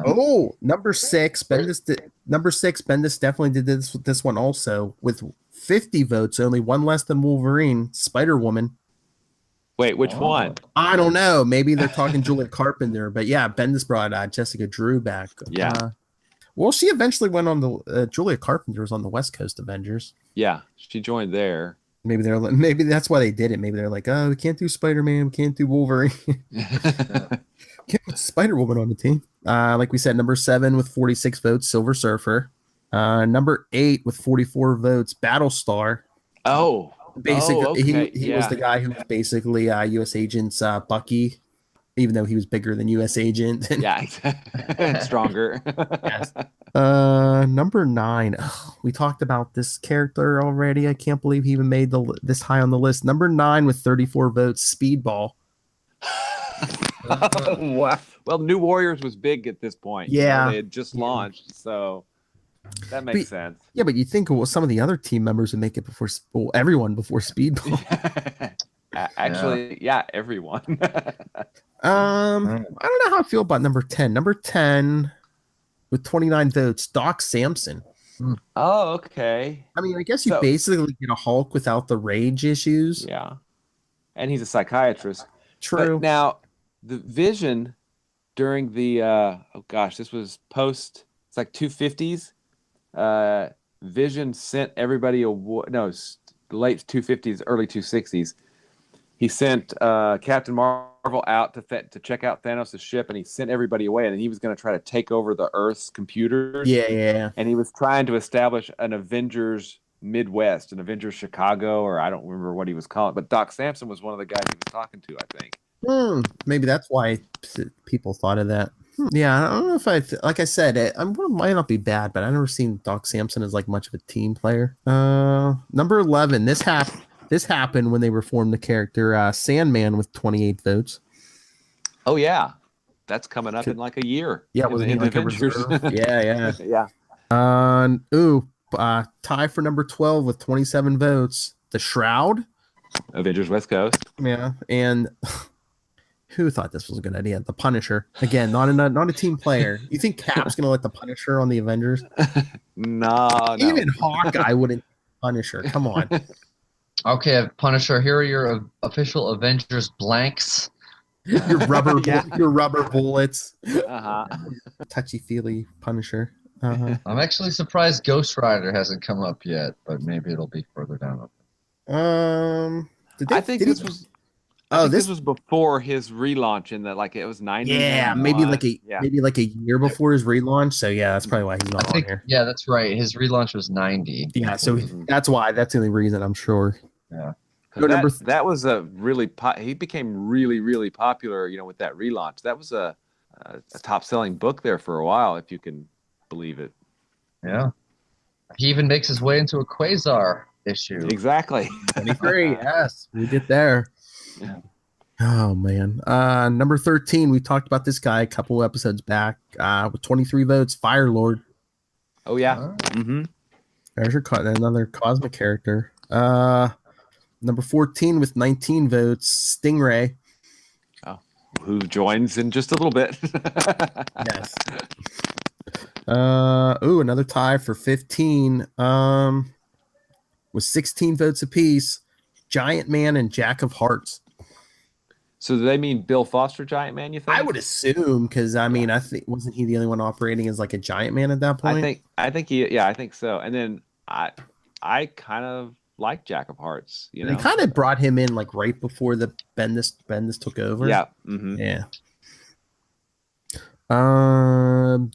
Oh, number 6, Bendis definitely did this one also with 50 votes, only one less than Wolverine, Spider-Woman. Wait, which one? I don't know. Maybe they're talking Julia Carpenter, but yeah, Bendis brought Jessica Drew back. Yeah. Well, she eventually went on the Julia Carpenter was on the West Coast Avengers. Yeah, she joined there. Maybe that's why they did it. Maybe they're like, oh, we can't do Spider-Man, we can't do Wolverine. Can't put Spider-Woman on the team. Like we said, number 7 with 46 votes, Silver Surfer. Number 8 with 44 votes, Battlestar. Oh. Basically, okay. he was the guy who was basically U.S. Agent's Bucky, even though he was bigger than U.S. Agent. Yeah, stronger. Yes. Number 9. We talked about this character already. I can't believe he even made this high on the list. Number 9 with 34 votes, Speedball. Wow. Well, New Warriors was big at this point. Yeah, they had just launched, so that makes sense. Yeah, but you think some of the other team members would make it before everyone before Speedball. Actually, yeah, everyone. I don't know how I feel about number 10. Number 10 with 29 votes, Doc Samson. Oh, okay. I mean, I guess you basically get a Hulk without the rage issues. Yeah, and he's a psychiatrist. True. But now, the Vision during the this was post. It's like 250s. Vision sent everybody late 250s, early 260s. He sent Captain Marvel out to check out Thanos' ship, and he sent everybody away. And he was going to try to take over the Earth's computers. Yeah. And he was trying to establish an Avengers Midwest, an Avengers Chicago, or I don't remember what he was calling it. But Doc Samson was one of the guys he was talking to, I think. Maybe that's why people thought of that. Yeah, I don't know if like I said, it might not be bad, but I've never seen Doc Samson as like much of a team player. Number 11. This happened when they reformed the character Sandman with 28 votes. Oh yeah, that's coming up in like a year. Yeah, it was in like Avengers. Yeah. Tie for number 12 with 27 votes. The Shroud. Avengers West Coast. Yeah, and who thought this was a good idea? The Punisher. Again, not a team player. You think Cap's gonna let the Punisher on the Avengers? No. Even Hawkeye wouldn't. Punisher. Come on. Okay, Punisher. Here are your official Avengers blanks. Your rubber bullets. Touchy-feely Punisher. I'm actually surprised Ghost Rider hasn't come up yet, but maybe it'll be further down. I think this this was before his relaunch in the like it was 90. yeah, maybe like a year before his relaunch. So yeah, that's probably why he's not on here. Yeah, that's right. His relaunch was 90. Yeah, so that's the only reason I'm sure. Yeah. That was a really he became really popular, with that relaunch. That was a top selling book there for a while, if you can believe it. Yeah. He even makes his way into a Quasar issue. Exactly. 23. Yes, we get there. Yeah. Oh man. Number 13. We talked about this guy a couple episodes back. With 23 votes, Fire Lord. Oh yeah. Mm-hmm. There's another cosmic character. Number 14 with 19 votes, Stingray. Oh, who joins in just a little bit. Yes. Another tie for 15. With 16 votes apiece, Giant Man and Jack of Hearts. So do they mean Bill Foster Giant Man, you think? I would assume, because I think wasn't he the only one operating as like a giant man at that point? I think so. And then I kind of like Jack of Hearts, They kind of brought him in like right before the Bendis took over. Yeah. Mm-hmm. Yeah.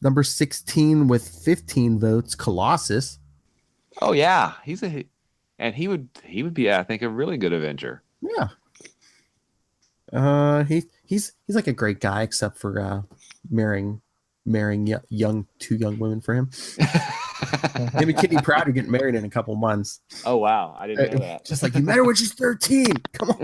Number 16 with 15 votes, Colossus. Oh yeah, he would be, I think, a really good Avenger. Yeah. He's like a great guy, except for marrying two young women for him. Him and Kitty Pryde are getting married in a couple months. Oh wow, I didn't know that. Just like, you met her when she's 13. Come on.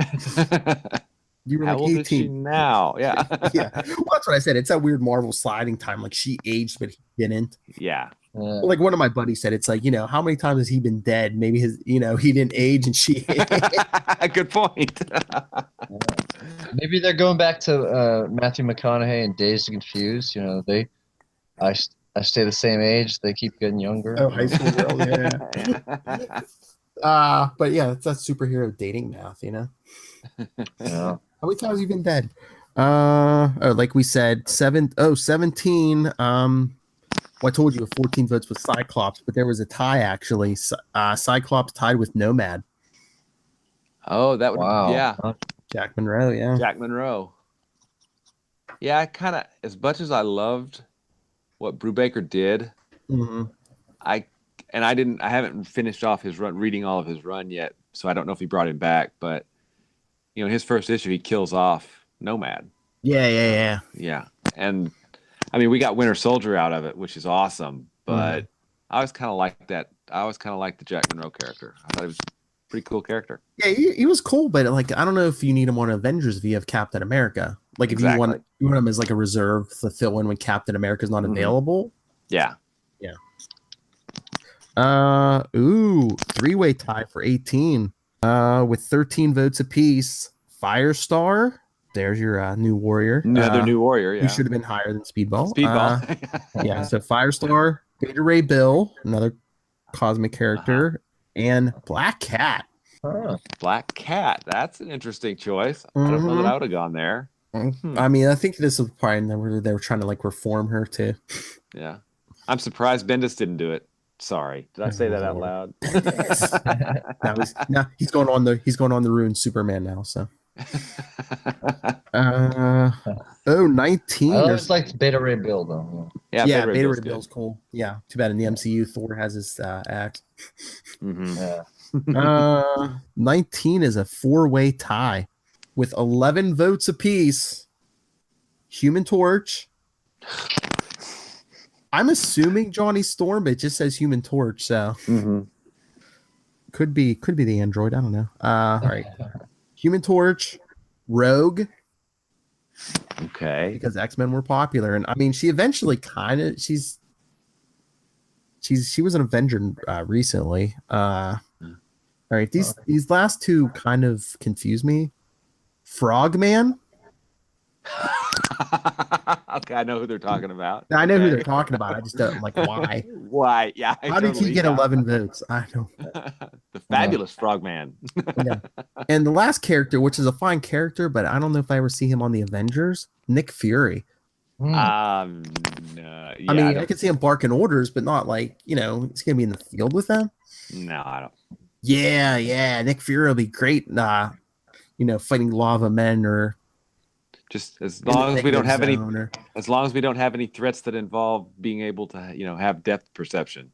You were How like old 18 is she now? Yeah. Yeah. Well, that's what I said. It's that weird Marvel sliding time. Like, she aged, but he didn't. Yeah. Like one of my buddies said, it's like, how many times has he been dead? Maybe he didn't age and she. Good point. Maybe they're going back to Matthew McConaughey and Dazed and Confused. I stay the same age. They keep getting younger. Oh, high school girl, yeah. But yeah, it's that superhero dating math, Yeah. How many times have you been dead? Like we said, 17. Well, I told you 14 votes with Cyclops, but there was a tie actually. Cyclops tied with Nomad. Oh, that would yeah. Jack Monroe, yeah. Jack Monroe. Yeah, I kind of, as much as I loved what Brubaker did, I haven't finished off his run, reading all of his run yet, so I don't know if he brought him back. But in his first issue, he kills off Nomad. Yeah. And I mean, we got Winter Soldier out of it, which is awesome. But I always kind of liked that. I always kind of liked the Jack Monroe character. I thought he was a pretty cool character. Yeah, he was cool, but like, I don't know if you need him on Avengers if you have Captain America. Like, if you want him as like a reserve to fill in when Captain America's not available. Yeah. Three-way tie for 18. With 13 votes apiece. Firestar. There's your new warrior. Another new warrior, yeah. He should have been higher than Speedball. Yeah, so Firestar, Beta Ray Bill, another cosmic character, and Black Cat. Black Cat. That's an interesting choice. I don't know that I would have gone there. I mean, I think this was probably where they were trying to like reform her too. Yeah. I'm surprised Bendis didn't do it. Sorry. Did I say that out loud? He's going on the ruined Superman now, so. 19. I always liked Beta Ray Bill though. Yeah, Beta Ray Bill's cool. Yeah, too bad in the MCU Thor has his axe. 19 is a 4-way tie with 11 votes apiece. Human Torch. I'm assuming Johnny Storm, but it just says Human Torch, so could be the android. I don't know. All right. Human Torch, Rogue. Okay. Because X-Men were popular, and I mean, she eventually she was an Avenger recently. All right, these last two kind of confuse me. Frogman. Okay, I know who they're talking about. I know who they're talking about. I just don't like why. Why? Yeah. How did he get 11 votes? I don't. The fabulous Frogman. Yeah. And the last character, which is a fine character, but I don't know if I ever see him on the Avengers. Nick Fury. No, I mean, I could see him barking orders, but not like he's gonna be in the field with them. No, I don't. Yeah. Nick Fury will be great. fighting lava men or Just as in the long as we don't negative have any, zone or... as long as we don't have any threats that involve being able to, have depth perception.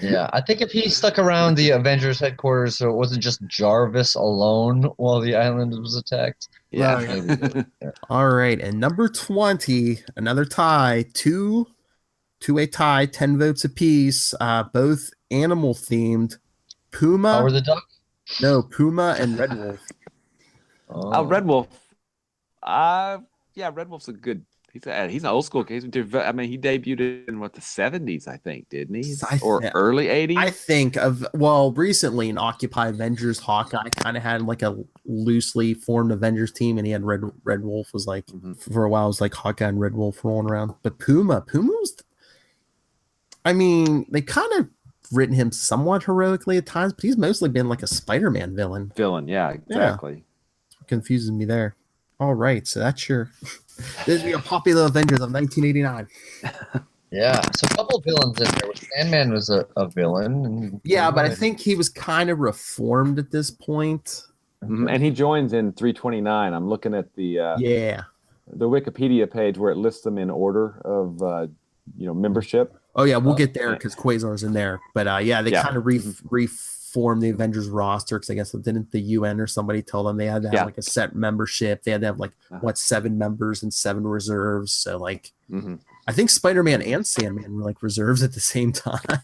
Yeah, I think if he stuck around the Avengers headquarters, so it wasn't just Jarvis alone while the island was attacked. Yeah. Maybe. Yeah. All right, and number 20, another tie, two-way tie, 10 votes apiece, both animal themed. Puma. Howard the Duck? No, Puma and Red Wolf. Oh, Red Wolf. Yeah, Red Wolf's a good. He's an old school case. He debuted in the 70s, I think, didn't he? Or early 80s? I think recently in Occupy Avengers, Hawkeye kind of had like a loosely formed Avengers team, and he had Red Wolf was like for a while it was like Hawkeye and Red Wolf rolling around. But Puma was, they kind of written him somewhat heroically at times, but he's mostly been like a Spider-Man villain. Yeah, exactly. Yeah. Confuses me there. All right, so that's your this is your popular Avengers of 1989. Yeah, so a couple of villains in there. Sandman was a villain. Yeah, but I think he was kind of reformed at this point. And he joins in 329. I'm looking at the Wikipedia page where it lists them in order of membership. Oh yeah, we'll get there because Quasar's in there. But they kind of reformed the Avengers roster because I guess didn't the UN or somebody tell them they had to have like a set membership? They had to have like 7 members and 7 reserves. So I think Spider-Man and Sandman were like reserves at the same time.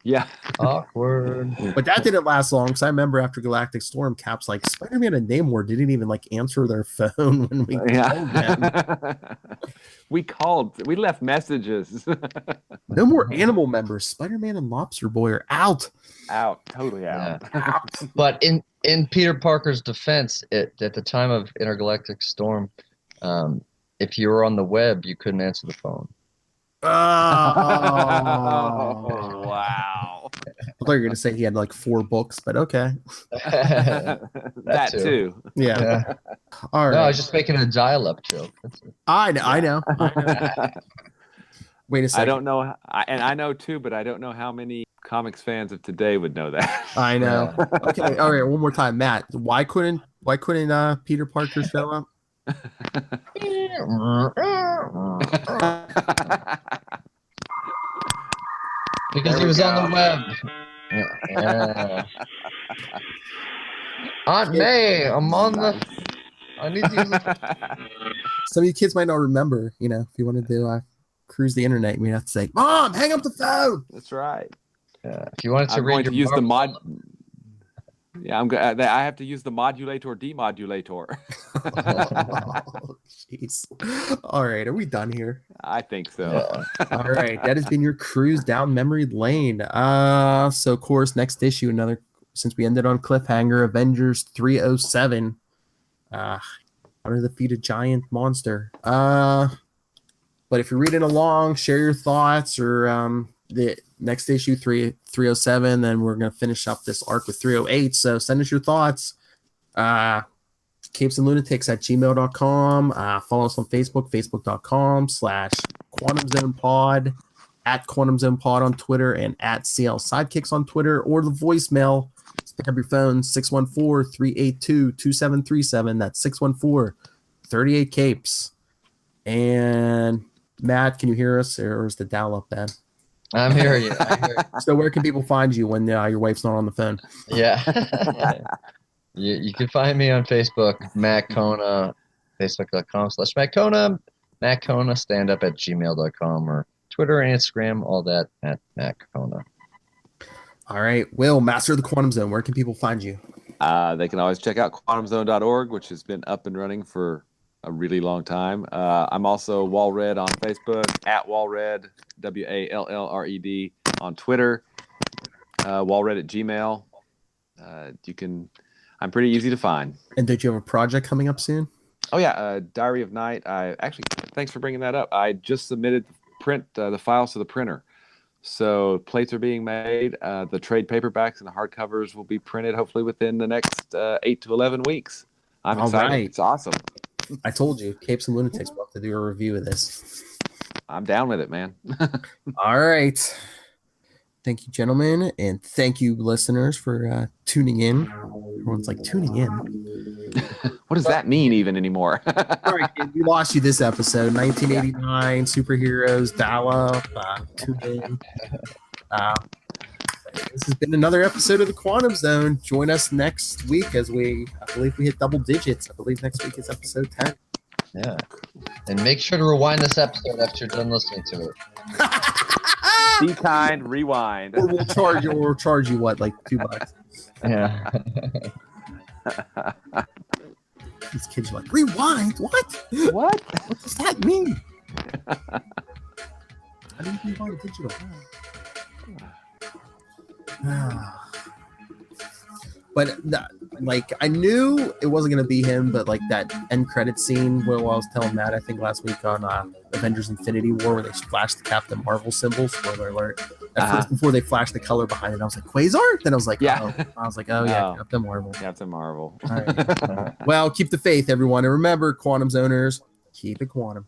Yeah. Awkward. But that didn't last long because I remember after Galactic Storm, Cap's like, Spider-Man and Namor didn't even like answer their phone when we called them. We left messages. No more animal members. Spider-Man and Lobster Boy are out. Totally out. Yeah. But in Peter Parker's defense, at the time of Intergalactic Storm, if you were on the web, you couldn't answer the phone. Oh, wow. I thought you were going to say he had like 4 books, but okay. that too. Yeah. All right. No, I was just making a dial-up joke. I know. Wait a second. I don't know. I know too, but I don't know how many comics fans of today would know that. I know. Okay. All right. One more time, Matt. Why couldn't Peter Parker show up? Because he was on the web. Yeah. Aunt May, I'm on the. I need to use the. Some of you kids might not remember. If you wanted to cruise the internet, you have to say, "Mom, hang up the phone." That's right. Yeah. If you wanted to use the mod. Yeah, I have to use the modulator demodulator. Oh, jeez. All right, are we done here? I think so. Yeah. All right, that has been your cruise down memory lane. So of course, next issue, since we ended on cliffhanger, Avengers 307. How to defeat a giant monster. But if you're reading along, share your thoughts or the next issue 307, then we're going to finish up this arc with 308. So send us your thoughts. capesandlunatics@gmail.com. Follow us on Facebook, facebook.com/QuantumZonePod, @QuantumZonePod on Twitter, and @CL Sidekicks on Twitter, or the voicemail. Pick up your phone, 614-382-2737. That's 614-38-CAPES. And Matt, can you hear us, or is the dial-up bad? I'm hearing you. So where can people find you when your wife's not on the phone? Yeah. You can find me on Facebook, Matt Kona, facebook.com/Matt Kona, standup@gmail.com, or Twitter and Instagram, all that at Matt Kona. All right. Will, Master of the Quantum Zone, where can people find you? They can always check out quantumzone.org, which has been up and running for a really long time. I'm also Walred on Facebook, @Walred, WALLRED on Twitter, Walred@gmail. I'm pretty easy to find. And did you have a project coming up soon? Oh yeah, Diary of Night. Thanks for bringing that up. I just submitted the files to the printer. So plates are being made. The trade paperbacks and the hardcovers will be printed hopefully within the next 8 to 11 weeks. I'm excited. Right. It's awesome. I told you, Capes and Lunatics, we'll have to do a review of this. I'm down with it, man. All right. Thank you, gentlemen, and thank you, listeners, for tuning in. Everyone's like, tuning in? What does that mean even anymore? Sorry, kid, we lost you this episode. 1989, superheroes, Dala, tune in. This has been another episode of the Quantum Zone. Join us next week as I believe we hit double digits. I believe next week is episode 10. Yeah. And make sure to rewind this episode after you're done listening to it. Be kind, rewind. Or we'll charge you what, like $2? Yeah. These kids are like, rewind? What? What? What does that mean? How do you rewind a digital? But I knew it wasn't going to be him, but like that end credit scene where I was telling Matt, I think last week on Avengers Infinity War, where they flashed the Captain Marvel symbol, spoiler alert, first before they flashed the color behind it, I was like, Quasar? Then I was like, yeah. Captain Marvel. Captain Marvel. All right. Well, keep the faith, everyone. And remember, Quantum Zoners, keep it quantum.